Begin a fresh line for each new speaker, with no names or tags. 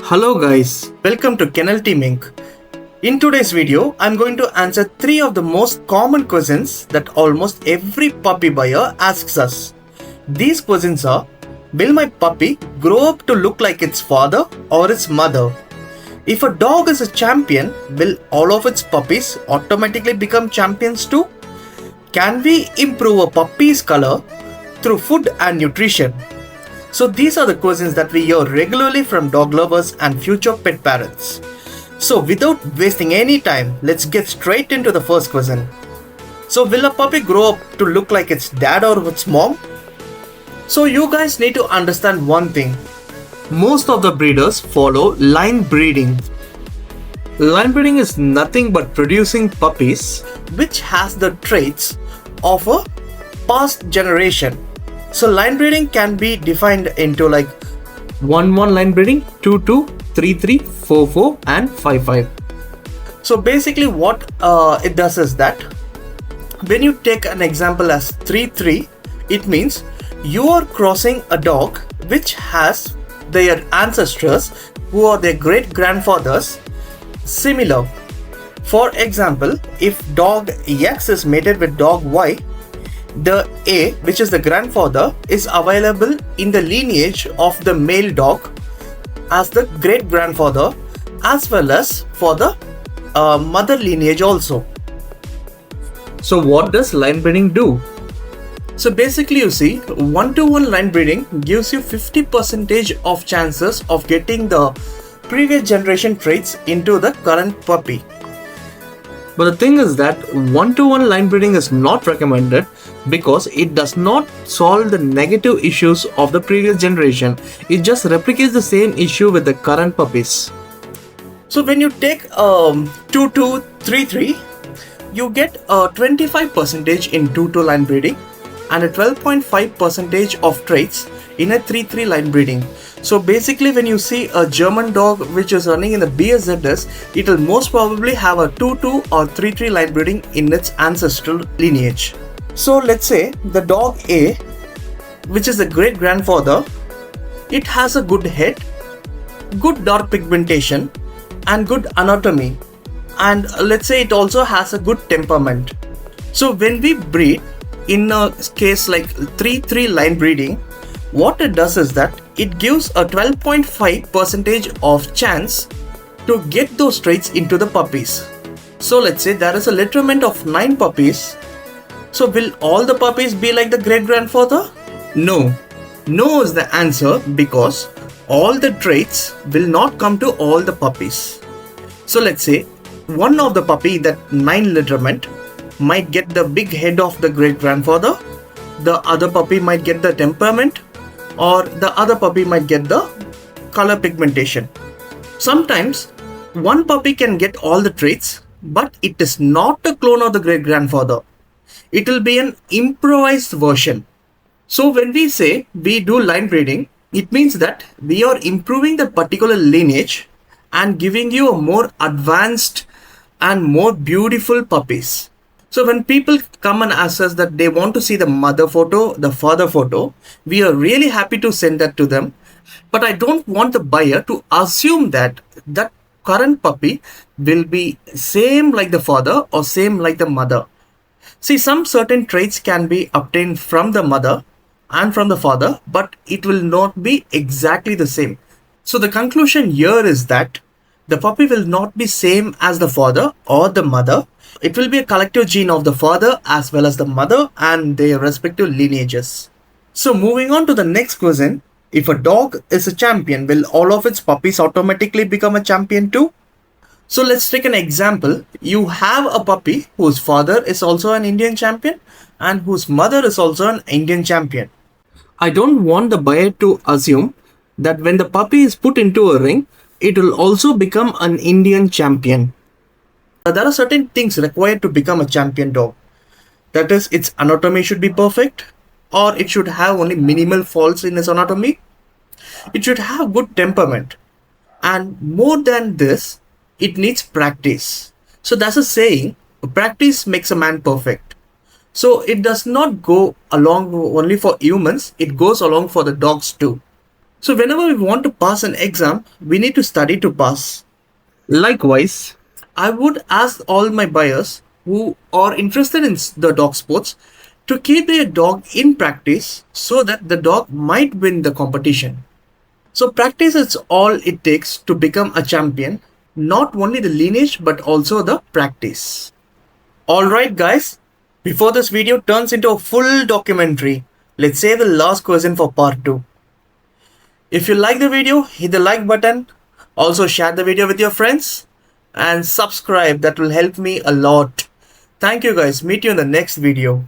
Hello guys, welcome to Kennel Team Inc. In today's video, I'm going to answer 3 of the most common questions that almost every puppy buyer asks us. These questions are: will my puppy grow up to look like its father or its mother? If a dog is a champion, will all of its puppies automatically become champions too? Can we improve a puppy's color through food and nutrition? So these are the questions that we hear regularly from dog lovers and future pet parents. So without wasting any time, let's get straight into the first question. So will a puppy grow up to look like its dad or its mom? So you guys need to understand one thing. Most of the breeders follow line breeding. Line breeding is nothing but producing puppies which has the traits of a past generation. So line breeding can be defined into like 1-1 line breeding, 2-2, 3-3, 4-4 and 5-5. So basically what it does is that when you take an example as 3-3, it means you are crossing a dog which has their ancestors who are their great grandfathers similar. For example, if dog X is mated with dog Y, the A, which is the grandfather, is available in the lineage of the male dog as the great grandfather, as well as for the mother lineage also. So what does line breeding do? So basically you see, 1-to-1 line breeding gives you 50% of chances of getting the previous generation traits into the current puppy. But the thing is that 1-to-1 line breeding is not recommended because it does not solve the negative issues of the previous generation. It just replicates the same issue with the current puppies. So when you take 2-2, 3-3, you get a 25% in 2-2 line breeding and a 12.5% of traits in a 3-3 line breeding. So basically when you see a German dog which is running in the BSZS, it will most probably have a 2-2 or 3-3 line breeding in its ancestral lineage. So let's say the dog A, which is the great grandfather, it has a good head, good dark pigmentation and good anatomy, and let's say it also has a good temperament. So when we breed in a case like 3-3 line breeding, what it does is that it gives a 12.5% of chance to get those traits into the puppies. So let's say there is a letterment of 9 puppies. So will all the puppies be like the great grandfather? No. No is the answer because all the traits will not come to all the puppies. So let's say one of the puppy, that 9 letterment, might get the big head of the great grandfather, the other puppy might get the temperament, or the other puppy might get the color pigmentation. Sometimes one puppy can get all the traits, but it is not a clone of the great grandfather. It will be an improvised version. So when we say we do line breeding, it means that we are improving the particular lineage and giving you a more advanced and more beautiful puppies. So when people come and ask us that they want to see the mother photo, the father photo, we are really happy to send that to them. But I don't want the buyer to assume that that current puppy will be same like the father or same like the mother. See, some certain traits can be obtained from the mother and from the father, but it will not be exactly the same. So the conclusion here is that the puppy will not be same as the father or the mother. It will be a collective gene of the father as well as the mother and their respective lineages. So moving on to the next question. If a dog is a champion, will all of its puppies automatically become a champion too? So let's take an example. You have a puppy whose father is also an Indian champion and whose mother is also an Indian champion. I don't want the buyer to assume that when the puppy is put into a ring, it will also become an Indian champion. There are certain things required to become a champion dog. That is, its anatomy should be perfect, or it should have only minimal faults in its anatomy. It should have good temperament. And more than this, it needs practice. So there's a saying, practice makes a man perfect. So it does not go along only for humans, it goes along for the dogs too. So whenever we want to pass an exam, we need to study to pass. Likewise, I would ask all my buyers who are interested in the dog sports to keep their dog in practice so that the dog might win the competition. So practice is all it takes to become a champion, not only the lineage but also the practice. Alright guys, before this video turns into a full documentary, let's save the last question for part 2. If you like the video, hit the like button. Also share the video with your friends and subscribe. That will help me a lot. Thank you guys. Meet you in the next video.